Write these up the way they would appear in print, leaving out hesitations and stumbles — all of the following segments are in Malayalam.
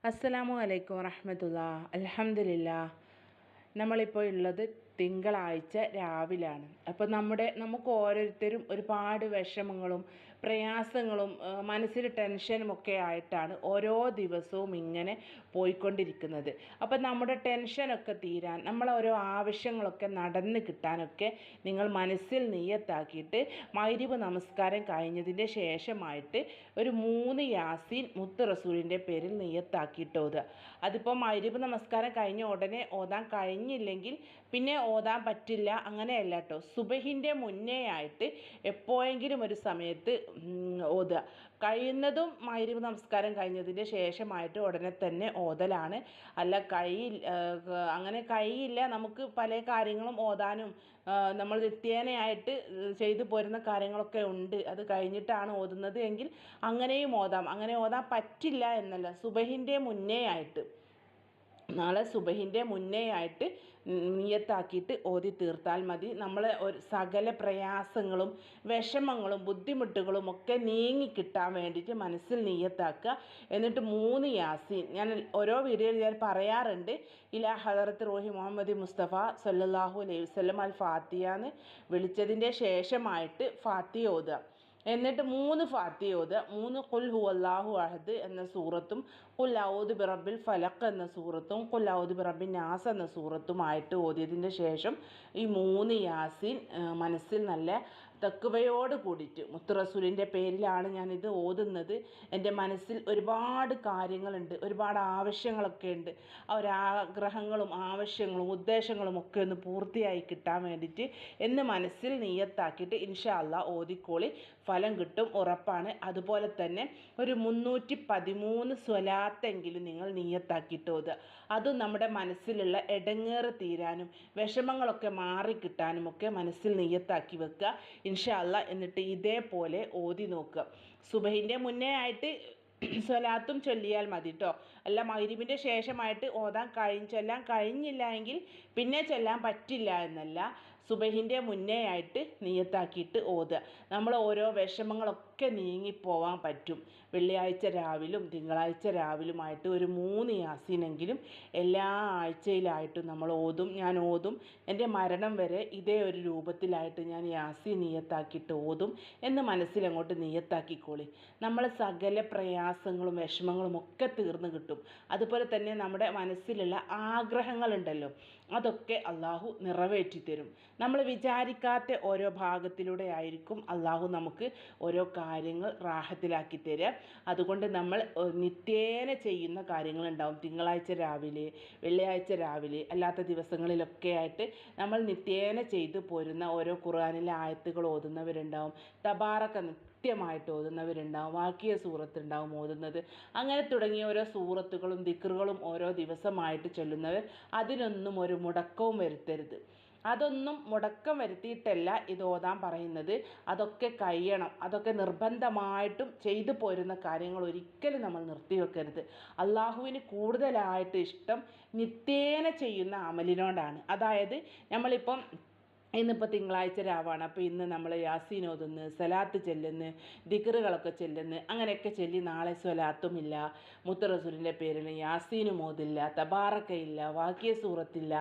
അസ്സലാമു അലൈക്കും വറഹ്മത്തുള്ളാഹി. അൽഹംദുലില്ലാഹ്. നമ്മളിപ്പോൾ ഉള്ളത് തിങ്കളാഴ്ച രാവിലാണ്. അപ്പോൾ നമുക്ക് ഓരോരുത്തരും ഒരുപാട് വിഷമങ്ങളും പ്രയാസങ്ങളും മനസ്സിൽ ടെൻഷനും ഒക്കെ ആയിട്ടാണ് ഓരോ ദിവസവും ഇങ്ങനെ പോയിക്കൊണ്ടിരിക്കുന്നത്. അപ്പോൾ നമ്മുടെ ടെൻഷനൊക്കെ തീരാൻ, നമ്മളെ ഓരോ ആവശ്യങ്ങളൊക്കെ നടന്ന് കിട്ടാനൊക്കെ നിങ്ങൾ മനസ്സിൽ നിയ്യത്താക്കിയിട്ട് മഗ്‌രിബ് നമസ്കാരം കഴിഞ്ഞതിൻ്റെ ശേഷമായിട്ട് ഒരു 3 യാസീൻ മുത്ത് റസൂലിൻ്റെ പേരിൽ നിയ്യത്താക്കിയിട്ട് ഓതുക. അതിപ്പോൾ മഗ്‌രിബ് നമസ്കാരം കഴിഞ്ഞ ഉടനെ ഓതാൻ കഴിഞ്ഞില്ലെങ്കിൽ പിന്നെ ഓതാൻ പറ്റില്ല, അങ്ങനെയല്ല കേട്ടോ. സുബഹിൻ്റെ മുന്നേ ആയിട്ട് എപ്പോഴെങ്കിലും ഒരു സമയത്ത് ഓതുക. കഴിയുന്നതും മഗ്‌രിബ് നമസ്കാരം കഴിഞ്ഞതിൻ്റെ ശേഷമായിട്ട് ഉടനെ തന്നെ ഓതലാണ്. അല്ല അങ്ങനെ കഴിയില്ല, നമുക്ക് പല കാര്യങ്ങളും ഓതാനും നമ്മൾ നിത്യേനയായിട്ട് ചെയ്തു പോരുന്ന കാര്യങ്ങളൊക്കെ ഉണ്ട്, അത് കഴിഞ്ഞിട്ടാണ് ഓതുന്നത് എങ്കിൽ അങ്ങനെയും ഓതാം. അങ്ങനെ ഓതാൻ പറ്റില്ല എന്നല്ല, സുബഹിൻ്റെ മുന്നേ ആയിട്ട്, നാളെ സുബഹിൻ്റെ മുന്നേ ആയിട്ട് നിയ്യത്താക്കിയിട്ട് ഓതി തീർത്താൽ മതി. നമ്മളെ ഒരു സകല പ്രയാസങ്ങളും വിഷമങ്ങളും ബുദ്ധിമുട്ടുകളും ഒക്കെ നീങ്ങിക്കിട്ടാൻ വേണ്ടിയിട്ട് മനസ്സിൽ നിയ്യത്താക്കുക. എന്നിട്ട് 3 യാസീൻ, ഞാൻ ഓരോ വീഡിയോയിൽ ഞാൻ പറയാറുണ്ട്, ഇലാ ഹദറത്ത് റൂഹി മുഹമ്മദ് മുസ്തഫ സല്ലല്ലാഹു അലൈഹി വസല്ലം അൽ ഫാത്തിഹ എന്ന് വിളിച്ചതിൻ്റെ ശേഷമായിട്ട് ഫാത്തിഹ ഓതുക. എന്നിട്ട് 3 ഫാത്തിഹ ഓതുക. 3 ഖുൽ ഹുവല്ലാഹു അഹദ് എന്ന സൂറത്തും ഖുൽ ഔദു ബിറബ്ബിൽ ഫലഖ് എന്ന സൂറത്തും ഖുൽ ഔദു ബിറബ്ബിൻ നാസ് എന്ന സൂറത്തുമായിട്ട് ഓതിയതിൻ്റെ ശേഷം ഈ 3 യാസീൻ മനസ്സിൽ നല്ല തഖ്വയോട് കൂടിയിട്ട്, മുത്ത് റസൂലിൻ്റെ പേരിലാണ് ഞാനിത് ഓതുന്നത്. എൻ്റെ മനസ്സിൽ ഒരുപാട് കാര്യങ്ങളുണ്ട്, ഒരുപാട് ആവശ്യങ്ങളൊക്കെ ഉണ്ട്. ഒരാഗ്രഹങ്ങളും ആവശ്യങ്ങളും ഉദ്ദേശങ്ങളും ഒക്കെ ഒന്ന് പൂർത്തിയായി കിട്ടാൻ വേണ്ടിയിട്ട് എന്ന് മനസ്സിൽ നിയ്യത്താക്കിയിട്ട് ഇൻഷാ അല്ലാഹ് ഓതിക്കോളി, ഫലം കിട്ടും, ഉറപ്പാണ്. അതുപോലെ തന്നെ ഒരു 313 സ്വലാത്തെങ്കിലും നിങ്ങൾ നിയ്യത്താക്കിയിട്ട് ഓതുക. അതും നമ്മുടെ മനസ്സിലുള്ള ഇടങ്ങേറ് തീരാനും വിഷമങ്ങളൊക്കെ മാറിക്കിട്ടാനും ഒക്കെ മനസ്സിൽ നിയ്യത്താക്കി വെക്കുക ഇൻഷാ അല്ലാഹ്. എന്നിട്ട് ഇതേപോലെ ഓതി നോക്കുക. സുബഹിൻ്റെ മുന്നേ ആയിട്ട് സ്വലാത്തും ചൊല്ലിയാൽ മതി കേട്ടോ. അല്ല മഗ്‌രിബിൻ്റെ ശേഷമായിട്ട് ചൊല്ലാൻ കഴിഞ്ഞില്ല എങ്കിൽ പിന്നെ ചൊല്ലാൻ പറ്റില്ല എന്നല്ല, സുബഹിൻ്റെ മുന്നേ ആയിട്ട് നിയ്യത്താക്കിയിട്ട് ഓതുക. നമ്മൾ ഓരോ വിഷമങ്ങളൊക്കെ നീങ്ങിപ്പോവാൻ പറ്റും. വെള്ളിയാഴ്ച രാവിലും തിങ്കളാഴ്ച രാവിലുമായിട്ട് ഒരു 3 യാസീനെങ്കിലും എല്ലാ ആഴ്ചയിലായിട്ടും നമ്മൾ ഓതും. ഞാൻ ഓതും, എൻ്റെ മരണം വരെ ഇതേ ഒരു രൂപത്തിലായിട്ട് ഞാൻ യാസീൻ നിയ്യത്താക്കിയിട്ട് ഓതും എന്ന് മനസ്സിലങ്ങോട്ട് നിയ്യത്താക്കിക്കോളി. നമ്മൾ സകല പ്രയാസങ്ങളും വിഷമങ്ങളും ഒക്കെ തീർന്നു കിട്ടും. അതുപോലെ തന്നെ നമ്മുടെ മനസ്സിലുള്ള ആഗ്രഹങ്ങളുണ്ടല്ലോ, അതൊക്കെ അള്ളാഹു നിറവേറ്റി തരും. നമ്മൾ വിചാരിക്കാത്ത ഓരോ ഭാഗത്തിലൂടെ ആയിരിക്കും അള്ളാഹു നമുക്ക് ഓരോ കാര്യങ്ങൾ റാഹത്തിലാക്കി തരിക. അതുകൊണ്ട് നമ്മൾ നിത്യേന ചെയ്യുന്ന കാര്യങ്ങളുണ്ടാവും. തിങ്കളാഴ്ച രാവിലെ, വെള്ളിയാഴ്ച രാവിലെ, അല്ലാത്ത ദിവസങ്ങളിലൊക്കെ ആയിട്ട് നമ്മൾ നിത്യേന ചെയ്തു പോരുന്ന ഓരോ ഖുർആനിലെ ആയത്തുകൾ ഓതുന്നവരുണ്ടാവും, തബാറക കൃത്യമായിട്ട് ഓതുന്നവരുണ്ടാവും, വാക്കിയ സൂറത്തുണ്ടാവും ഓതുന്നത്. അങ്ങനെ തുടങ്ങിയ ഓരോ സൂറത്തുകളും ദിക്റുകളും ഓരോ ദിവസമായിട്ട് ചൊല്ലുന്നവർ, അതിനൊന്നും ഒരു മുടക്കവും വരുത്തരുത്. അതൊന്നും മുടക്കം വരുത്തിയിട്ടല്ല ഇത് ഓതാൻ പറയുന്നത്. അതൊക്കെ കഴിയണം, അതൊക്കെ നിർബന്ധമായിട്ടും ചെയ്തു പോരുന്ന കാര്യങ്ങൾ ഒരിക്കലും നമ്മൾ നിർത്തിവെക്കരുത്. അള്ളാഹുവിന് കൂടുതലായിട്ട് ഇഷ്ടം നിത്യേന ചെയ്യുന്ന അമലിനോടാണ്. അതായത് നമ്മളിപ്പം ഇന്നിപ്പോൾ തിങ്കളാഴ്ച രാവാണ്, അപ്പോൾ ഇന്ന് നമ്മൾ യാസീൻ ഓതുന്നു, സലാത്ത് ചെല്ലുന്നു, ദിക്റുകളൊക്കെ ചെല്ലുന്നു, അങ്ങനെയൊക്കെ ചൊല്ലി നാളെ സ്വലാത്തുമില്ല, മുത്ത് റസൂലിൻ്റെ പേരിൽ യാസീനും ഓതില്ല, തബാറക്കയില്ല, വാക്കിയ സൂറത്തില്ല,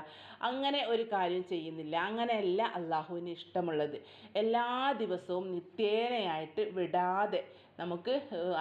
അങ്ങനെ ഒരു കാര്യം ചെയ്യുന്നില്ല. അങ്ങനെയല്ല അള്ളാഹുവിന് ഇഷ്ടമുള്ളത്. എല്ലാ ദിവസവും നിത്യേനയായിട്ട് വിടാതെ നമുക്ക്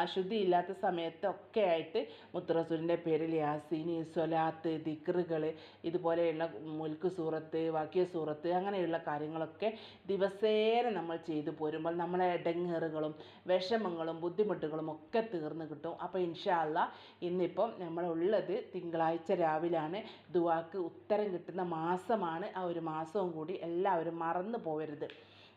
അശുദ്ധിയില്ലാത്ത സമയത്തൊക്കെ ആയിട്ട് മുത്ത് റസൂലിൻ്റെ പേരിൽ യാസീൻ, സ്വലാത്ത്, ദിക്റുകൾ, ഇതുപോലെയുള്ള മുൽക്ക് സൂറത്ത്, വാക്കിയ സൂറത്ത്, അങ്ങനെയുള്ള കാര്യങ്ങളൊക്കെ ദിവസേന നമ്മൾ ചെയ്തു പോരുമ്പോൾ നമ്മളെ ഇടങ്ങേറുകളും വിഷമങ്ങളും ബുദ്ധിമുട്ടുകളും ഒക്കെ തീർന്നു കിട്ടും. അപ്പോൾ ഇൻഷാ അല്ലാഹ് ഇന്നിപ്പം നമ്മളുള്ളത് തിങ്കളാഴ്ച രാവിലാണ്. ദുആക്ക് ഉത്തരം കിട്ടുന്ന മാസമാണ്. ആ ഒരു മാസവും കൂടി എല്ലാവരും മറന്നു പോകരുത്.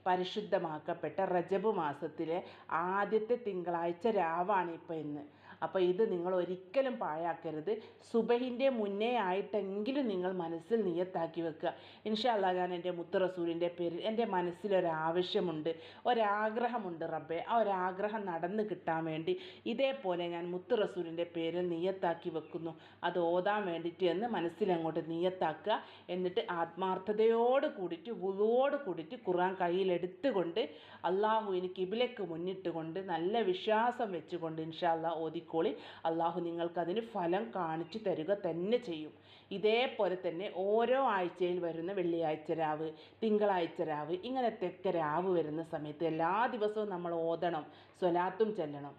പരിശുദ്ധമാക്കപ്പെട്ട റജബ് മാസത്തിലെ ആദ്യത്തെ തിങ്കളാഴ്ച രാവാണ് ഇപ്പോൾ ഇന്ന്. അപ്പോൾ ഇത് നിങ്ങൾ ഒരിക്കലും പാഴാക്കരുത്. സുബഹിൻ്റെ മുന്നേ ആയിട്ടെങ്കിലും നിങ്ങൾ മനസ്സിൽ നിയ്യത്താക്കി വെക്കുക. ഇൻഷാ അല്ലാഹ് ഞാൻ എൻ്റെ മുത്ത് റസൂലിൻ്റെ പേരിൽ എൻ്റെ മനസ്സിലൊരാവശ്യമുണ്ട്, ഒരാഗ്രഹമുണ്ട് റബ്ബേ, ആ ഒരാഗ്രഹം നടന്നു കിട്ടാൻ വേണ്ടി ഇതേപോലെ ഞാൻ മുത്ത് റസൂലിൻ്റെ പേരിൽ നിയ്യത്താക്കി വെക്കുന്നു, അത് ഓതാൻ വേണ്ടിയിട്ട് എന്ന് മനസ്സിലങ്ങോട്ട് നിയ്യത്താക്കുക. എന്നിട്ട് ആത്മാർത്ഥതയോട് കൂടിയിട്ട് വുളുവോട് കൂടിയിട്ട് ഖുർആൻ കയ്യിലെടുത്തുകൊണ്ട് അള്ളാഹുവിന് കിബിലക്ക് മുന്നിട്ടുകൊണ്ട് നല്ല വിശ്വാസം വെച്ചുകൊണ്ട് ഇൻഷാ അല്ലാഹ് ഓതി ഓതിക്കോളി. അള്ളാഹു നിങ്ങൾക്കതിന് ഫലം കാണിച്ചു തരിക തന്നെ ചെയ്യും. ഇതേപോലെ തന്നെ ഓരോ ആഴ്ചയിൽ വരുന്ന വെള്ളിയാഴ്ച രാവ്, തിങ്കളാഴ്ച രാവ്, ഇങ്ങനത്തെയൊക്കെ രാവ് വരുന്ന സമയത്ത് എല്ലാ ദിവസവും നമ്മൾ ഓതണം, സ്വലാത്തും ചെല്ലണം.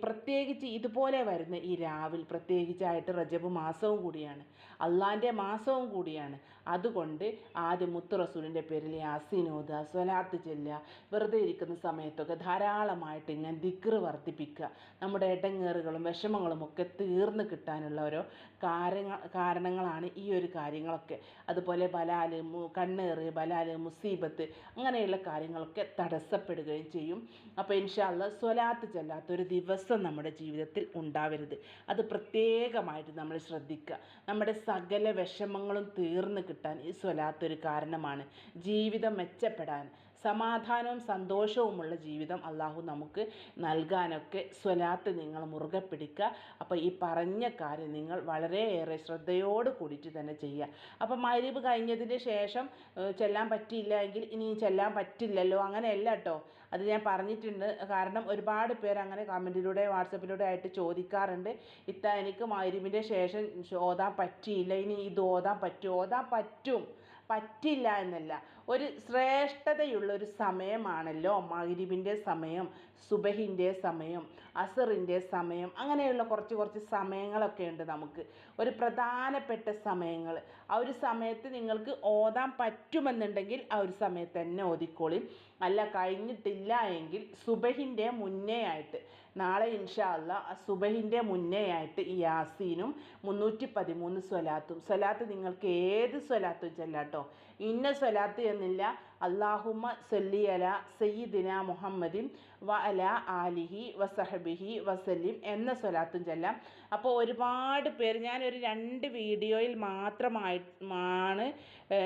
പ്രത്യേകിച്ച് ഇതുപോലെ വരുന്ന ഈ രാവിൽ പ്രത്യേകിച്ചായിട്ട് റജബ് മാസവും കൂടിയാണ്, അള്ളാൻ്റെ മാസവും കൂടിയാണ്. അതുകൊണ്ട് ആദ്യം മുത്ത് റസൂലിൻ്റെ പേരിൽ യാസീൻ ഓതുക, സ്വലാത്ത് ചെല്ലുക, വെറുതെ ഇരിക്കുന്ന സമയത്തൊക്കെ ധാരാളമായിട്ട് ഇങ്ങനെ ദിക്റ് വർദ്ധിപ്പിക്കുക. നമ്മുടെ ഇടങ്ങേറുകളും വിഷമങ്ങളും ഒക്കെ തീർന്ന് കിട്ടാനുള്ള ഓരോ കാരണങ്ങളാണ് ഈ ഒരു കാര്യങ്ങളൊക്കെ. അതുപോലെ ബലാല്, കണ്ണേറ്, ബലാല്, മുസീബത്ത് അങ്ങനെയുള്ള കാര്യങ്ങളൊക്കെ തടസ്സപ്പെടുകയും ചെയ്യും. അപ്പോൾ ഇൻഷാ അല്ലാഹ് സ്വലാത്ത് ചെല്ലാത്തൊരു ദിവസം നമ്മുടെ ജീവിതത്തിൽ ഉണ്ടാവരുത്. അത് പ്രത്യേകമായിട്ട് നമ്മൾ ശ്രദ്ധിക്കുക. നമ്മുടെ സകല വിഷമങ്ങളും തീർന്ന് കിട്ടാൻ ഈ സ്വലാത്തൊരു കാരണമാണ്. ജീവിതം മെച്ചപ്പെടാൻ, സമാധാനവും സന്തോഷവുമുള്ള ജീവിതം അള്ളാഹു നമുക്ക് നൽകാനൊക്കെ സ്വലാത്ത് നിങ്ങൾ മുറുകെ പിടിക്കുക. അപ്പോൾ ഈ പറഞ്ഞ കാര്യം നിങ്ങൾ വളരെയേറെ ശ്രദ്ധയോട് കൂടിയിട്ട് തന്നെ ചെയ്യുക. അപ്പോൾ മഗ്‌രിബ് കഴിഞ്ഞതിന് ശേഷം ചെല്ലാൻ പറ്റിയില്ല എങ്കിൽ ഇനി ചെല്ലാൻ പറ്റില്ലല്ലോ, അങ്ങനെയല്ല കേട്ടോ. അത് ഞാൻ പറഞ്ഞിട്ടുണ്ട്. കാരണം ഒരുപാട് പേര് അങ്ങനെ കമൻറ്റിലൂടെ വാട്സപ്പിലൂടെ ആയിട്ട് ചോദിക്കാറുണ്ട്, എനിക്ക് മഗ്‌രിബിൻ്റെ ശേഷം ഓതാൻ പറ്റിയില്ല, ഇനി ഇത് ഓതാൻ പറ്റുമോ? ഓതാൻ പറ്റും, പറ്റില്ല എന്നല്ല. ഒരു ശ്രേഷ്ഠതയുള്ളൊരു സമയമാണല്ലോ മഗ്‌രിബിൻ്റെ സമയം, സുബഹിൻ്റെ സമയം, അസറിൻ്റെ സമയം, അങ്ങനെയുള്ള കുറച്ച് സമയങ്ങളൊക്കെ ഉണ്ട് നമുക്ക്. ഒരു പ്രധാനപ്പെട്ട സമയങ്ങൾ. ആ ഒരു സമയത്ത് നിങ്ങൾക്ക് ഓതാൻ പറ്റുമെന്നുണ്ടെങ്കിൽ ആ ഒരു സമയത്ത് തന്നെ ഓതിക്കോളി. അല്ല കഴിഞ്ഞിട്ടില്ല എങ്കിൽ സുബഹിൻ്റെ മുന്നേ ആയിട്ട്, നാളെ ഇൻഷാ അല്ലാഹ് സുബഹിൻ്റെ മുന്നേ ആയിട്ട് ഈ യാസീനും 313 സ്വലാത്ത് നിങ്ങൾക്ക് ഏത് സ്വലാത്തും ചെല്ലാട്ടോ. ഇന്ന സ്വലാത്ത് എന്നില്ല. അല്ലാഹുമ്മ സല്ലി അലാ സയ്യിദിന മുഹമ്മദിൻ വ അലാ ആലിഹി വസഹബിഹി വസല്ലിം എന്ന സ്വലാത്തും ചെല്ലാം. അപ്പോൾ ഒരുപാട് പേര്, ഞാനൊരു 2 വീഡിയോയിൽ മാത്രമാണ്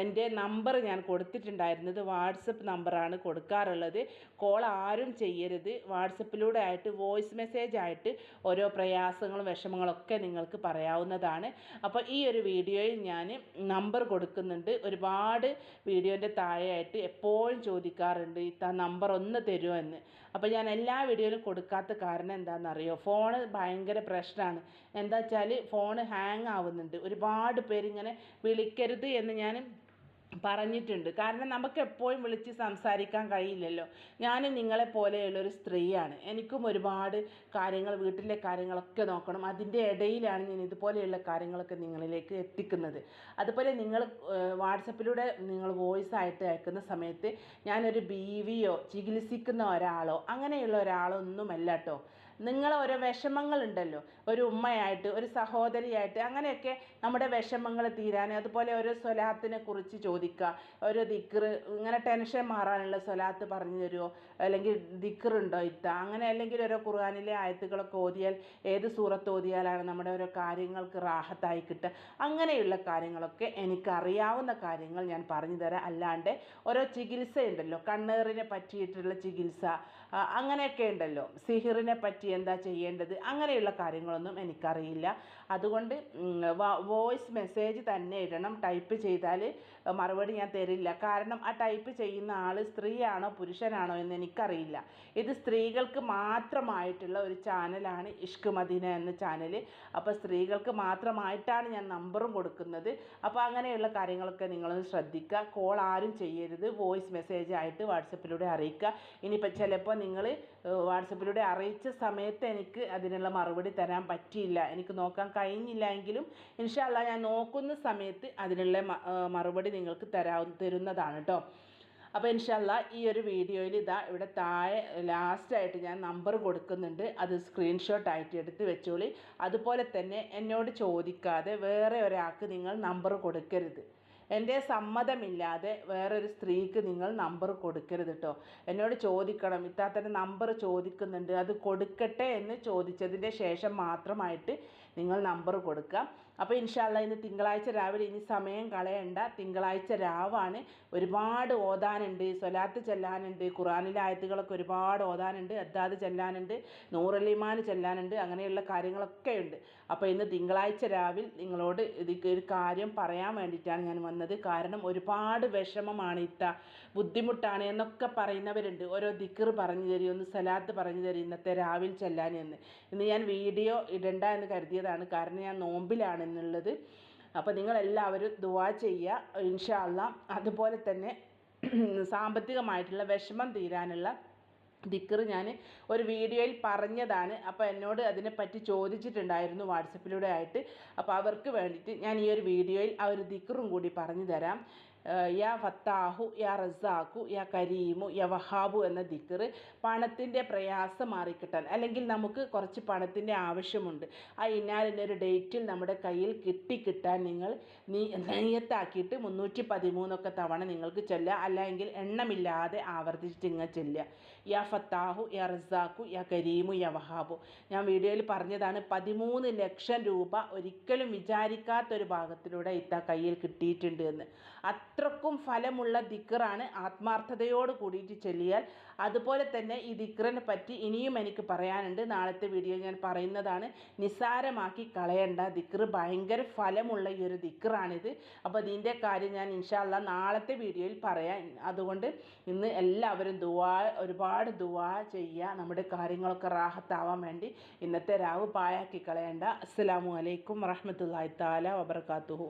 എൻ്റെ നമ്പർ ഞാൻ കൊടുത്തിട്ടുണ്ടായിരുന്നത്. വാട്സപ്പ് നമ്പറാണ് കൊടുക്കാറുള്ളത്. കോൾ ആരും ചെയ്യരുത്. വാട്സപ്പിലൂടെ ആയിട്ട് വോയിസ് മെസ്സേജ് ആയിട്ട് ഓരോ പ്രയാസങ്ങളും വിഷമങ്ങളൊക്കെ നിങ്ങൾക്ക് പറയാവുന്നതാണ്. അപ്പോൾ ഈ ഒരു വീഡിയോയിൽ ഞാൻ നമ്പർ കൊടുക്കുന്നുണ്ട്. ഒരുപാട് വീഡിയോൻ്റെ താഴെയായിട്ട് എപ്പോഴും ചോദിക്കാറുണ്ട്, നമ്പർ ഒന്ന് തരുമോ എന്ന്. അപ്പോൾ ഞാൻ എല്ലാ വീഡിയോയിലും കൊടുക്കാത്ത കാരണം എന്താണെന്നറിയോ? ഫോണ് ഭയങ്കര പ്രശ്നമാണ്. എന്താ വെച്ചാൽ ഫോണ് ഹാങ് ആവുന്നുണ്ട്. ഒരുപാട് പേരിങ്ങനെ വിളിക്കരുത് എന്ന് ഞാൻ പറഞ്ഞിട്ടുണ്ട്. കാരണം നമുക്ക് എപ്പോഴും വിളിച്ച് സംസാരിക്കാൻ കഴിയില്ലല്ലോ. ഞാനും നിങ്ങളെ പോലെയുള്ളൊരു സ്ത്രീയാണ്. എനിക്കും ഒരുപാട് കാര്യങ്ങൾ, വീട്ടിലെ കാര്യങ്ങളൊക്കെ നോക്കണം. അതിൻ്റെ ഇടയിലാണ് ഞാൻ ഇതുപോലെയുള്ള കാര്യങ്ങളൊക്കെ നിങ്ങളിലേക്ക് എത്തിക്കുന്നത്. അതുപോലെ നിങ്ങൾ വാട്സപ്പിലൂടെ നിങ്ങൾ വോയിസ് ആയിട്ട് അയക്കുന്ന സമയത്ത് ഞാനൊരു ബീവിയോ ചികിത്സിക്കുന്ന ഒരാളോ അങ്ങനെയുള്ള ഒരാളൊന്നുമല്ല കേട്ടോ. നിങ്ങൾ ഓരോ വിഷമങ്ങളുണ്ടല്ലോ, ഒരു ഉമ്മയായിട്ട്, ഒരു സഹോദരിയായിട്ട്, അങ്ങനെയൊക്കെ നമ്മുടെ വിഷമങ്ങൾ തീരാൻ, അതുപോലെ ഓരോ സ്വലാത്തിനെ കുറിച്ച് ചോദിക്കുക, ഓരോ ദിക്റ്, ഇങ്ങനെ ടെൻഷൻ മാറാനുള്ള സ്വലാത്ത് പറഞ്ഞു തരുമോ, അല്ലെങ്കിൽ ദിക്റുണ്ടോ അങ്ങനെ, അല്ലെങ്കിൽ ഓരോ ഖുർആനിലെ ആയത്തുകളൊക്കെ ഓതിയാൽ, ഏത് സൂറത്ത് ഓതിയാലാണ് നമ്മുടെ ഓരോ കാര്യങ്ങൾക്ക് റാഹത്തായി കിട്ടുക, അങ്ങനെയുള്ള കാര്യങ്ങളൊക്കെ എനിക്കറിയാവുന്ന കാര്യങ്ങൾ ഞാൻ പറഞ്ഞു തരാം. അല്ലാണ്ട് ഓരോ ചികിത്സയുണ്ടല്ലോ, കണ്ണേറിനെ പറ്റിയിട്ടുള്ള ചികിത്സ, അങ്ങനെയൊക്കെ ഉണ്ടല്ലോ, സിഹിറിനെ പറ്റി എന്താ ചെയ്യേണ്ടത്, അങ്ങനെയുള്ള കാര്യങ്ങളൊന്നും എനിക്കറിയില്ല. അതുകൊണ്ട് വോയിസ് മെസ്സേജ് തന്നെ ഇടണം. ടൈപ്പ് ചെയ്താൽ മറുപടി ഞാൻ തരില്ല. കാരണം ആ ടൈപ്പ് ചെയ്യുന്ന ആൾ സ്ത്രീയാണോ പുരുഷനാണോ എന്ന് എനിക്കറിയില്ല. ഇത് സ്ത്രീകൾക്ക് മാത്രമായിട്ടുള്ള ഒരു ചാനലാണ് ഇഷ്ക് മദീന എന്ന ചാനൽ. അപ്പോൾ സ്ത്രീകൾക്ക് മാത്രമായിട്ടാണ് ഞാൻ നമ്പറും കൊടുക്കുന്നത്. അപ്പോൾ അങ്ങനെയുള്ള കാര്യങ്ങളൊക്കെ നിങ്ങളൊന്ന് ശ്രദ്ധിക്കുക. കോൾ ആരും ചെയ്യരുത്. വോയിസ് മെസ്സേജ് ആയിട്ട് വാട്സപ്പിലൂടെ അറിയിക്കുക. ഇനിയിപ്പോൾ ചിലപ്പോൾ നിങ്ങൾ വാട്സപ്പിലൂടെ അറിയിച്ച സമയത്ത് എനിക്ക് അതിനുള്ള മറുപടി തരാൻ പറ്റിയില്ല, എനിക്ക് നോക്കാൻ കഴിഞ്ഞില്ല എങ്കിലും ഇൻഷാ അല്ലാഹ് ഞാൻ നോക്കുന്ന സമയത്ത് അതിനുള്ള മറുപടി നിങ്ങൾക്ക് തരുന്നതാണ് കേട്ടോ. അപ്പോൾ ഇൻഷാ അല്ലാഹ് ഈ ഒരു വീഡിയോയിൽ ഇവിടെ താഴെ ലാസ്റ്റായിട്ട് ഞാൻ നമ്പർ കൊടുക്കുന്നുണ്ട്. അത് സ്ക്രീൻഷോട്ടായിട്ട് എടുത്ത് വെച്ചോളി. അതുപോലെ തന്നെ എന്നോട് ചോദിക്കാതെ വേറെ ഒരാൾക്ക് നിങ്ങൾ നമ്പർ കൊടുക്കരുത്. എൻ്റെ സമ്മതമില്ലാതെ വേറൊരു സ്ത്രീക്ക് നിങ്ങൾ നമ്പർ കൊടുക്കരുത് കേട്ടോ. എന്നോട് ചോദിക്കണം, ഇത്താത്തൻ്റെ നമ്പർ ചോദിക്കുന്നുണ്ട്, അത് കൊടുക്കട്ടെ എന്ന് ചോദിച്ചതിൻ്റെ ശേഷം മാത്രമായിട്ട് നിങ്ങൾ നമ്പർ കൊടുക്കുക. അപ്പോൾ ഇൻഷാ അല്ലാഹ് ഇന്ന് തിങ്കളാഴ്ച രാവിലെ ഇനി സമയം കളയണ്ട. തിങ്കളാഴ്ച രാവാണ്. ഒരുപാട് ഓതാനുണ്ട്, സ്വലാത്ത് ചെല്ലാനുണ്ട്, ഖുറാനിലെ ആയത്തുകളൊക്കെ ഒരുപാട് ഓതാനുണ്ട്, അദ്ദാദ് ചെല്ലാനുണ്ട്, നൂറുൽ-ഈമാൻ ചെല്ലാനുണ്ട്, അങ്ങനെയുള്ള കാര്യങ്ങളൊക്കെ ഉണ്ട്. അപ്പോൾ ഇന്ന് തിങ്കളാഴ്ച രാവിലെ നിങ്ങളോട് ഒരു കാര്യം പറയാൻ വേണ്ടിയിട്ടാണ് ഞാൻ വന്നത്. കാരണം ഒരുപാട് വിഷമമാണ് ബുദ്ധിമുട്ടാണ് എന്നൊക്കെ പറയുന്നവരുണ്ട്. ഓരോ ദിക്ർ പറഞ്ഞു തരും, ഒന്ന് സലാത്ത് പറഞ്ഞു തരും ഇന്നത്തെ രാവിലെ ചെല്ലാൻ എന്ന്. ഇന്ന് ഞാൻ വീഡിയോ ഇടണ്ട എന്ന് കരുതിയതാണ്, കാരണം ഞാൻ നോമ്പിലാണ് എന്നുള്ളത്. അപ്പോൾ നിങ്ങളെല്ലാവരും ദുആ ചെയ്യുക ഇൻഷാ അല്ലാഹ്. അതുപോലെ തന്നെ സാമ്പത്തികമായിട്ടുള്ള വിഷമം തീരാനുള്ള ദിക്ർ ഞാൻ ഒരു വീഡിയോയിൽ പറഞ്ഞതാണ്. അപ്പോൾ എന്നോട് അതിനെപ്പറ്റി ചോദിച്ചിട്ടുണ്ടായിരുന്നു വാട്സപ്പിലൂടെ ആയിട്ട്. അപ്പോൾ അവർക്ക് വേണ്ടിയിട്ട് ഞാൻ ഈ ഒരു വീഡിയോയിൽ ആ ഒരു ദിക്റും കൂടി പറഞ്ഞു തരാം. യാ ഫത്താഹു യാ റസാഖു യാ കരീമു യാ വഹാബു എന്ന ദിക്ർ പണത്തിൻ്റെ പ്രയാസം മാറിക്കിട്ടാൻ, അല്ലെങ്കിൽ നമുക്ക് കുറച്ച് പണത്തിൻ്റെ ആവശ്യമുണ്ട്, ആ ഇന്നാലിനൊരു ഡേറ്റിൽ നമ്മുടെ കയ്യിൽ കിട്ടാൻ നിങ്ങൾ നെയ്യത്താക്കിയിട്ട് 313 തവണ നിങ്ങൾക്ക് ചൊല്ലുക, അല്ലെങ്കിൽ എണ്ണമില്ലാതെ ആവർത്തിച്ചിട്ട് ഇങ്ങനെ ചൊല്ലുക. യാ ഫത്താഹു യാ റസാഖു യാ കരീമു യാ വഹാബു. ഞാൻ വീഡിയോയിൽ പറഞ്ഞതാണ് 13 ലക്ഷം രൂപ ഒരിക്കലും വിചാരിക്കാത്തൊരു ഭാഗത്തിലൂടെ കയ്യിൽ കിട്ടിയിട്ടുണ്ട് എന്ന്. അത്രക്കും ഫലമുള്ള ദിക്റാണ്, ആത്മാർത്ഥതയോട് കൂടിയിട്ട് ചൊല്ലിയാൽ. അതുപോലെ തന്നെ ഈ ദിക്റിനെ പറ്റി ഇനിയും എനിക്ക് പറയാനുണ്ട്, നാളത്തെ വീഡിയോ ഞാൻ പറയുന്നതാണ്. നിസ്സാരമാക്കി കളയേണ്ട ദിക്ർ, ഭയങ്കര ഫലമുള്ള ഈ ഒരു ദിക്റാണിത്. അപ്പോൾ ഇതിൻ്റെ കാര്യം ഞാൻ ഇൻഷാ അല്ലാഹ് നാളത്തെ വീഡിയോയിൽ പറയാം. അതുകൊണ്ട് ഇന്ന് എല്ലാവരും ഒരുപാട് ദുആ ചെയ്യുക, നമ്മുടെ കാര്യങ്ങളൊക്കെ റാഹത്താവാൻ വേണ്ടി. ഇന്നത്തെ രാവ് പാഴാക്കി കളയേണ്ട. അസ്സലാമു അലൈക്കും വറഹ്മത്തുള്ളാഹി തആല വബറകാതുഹു.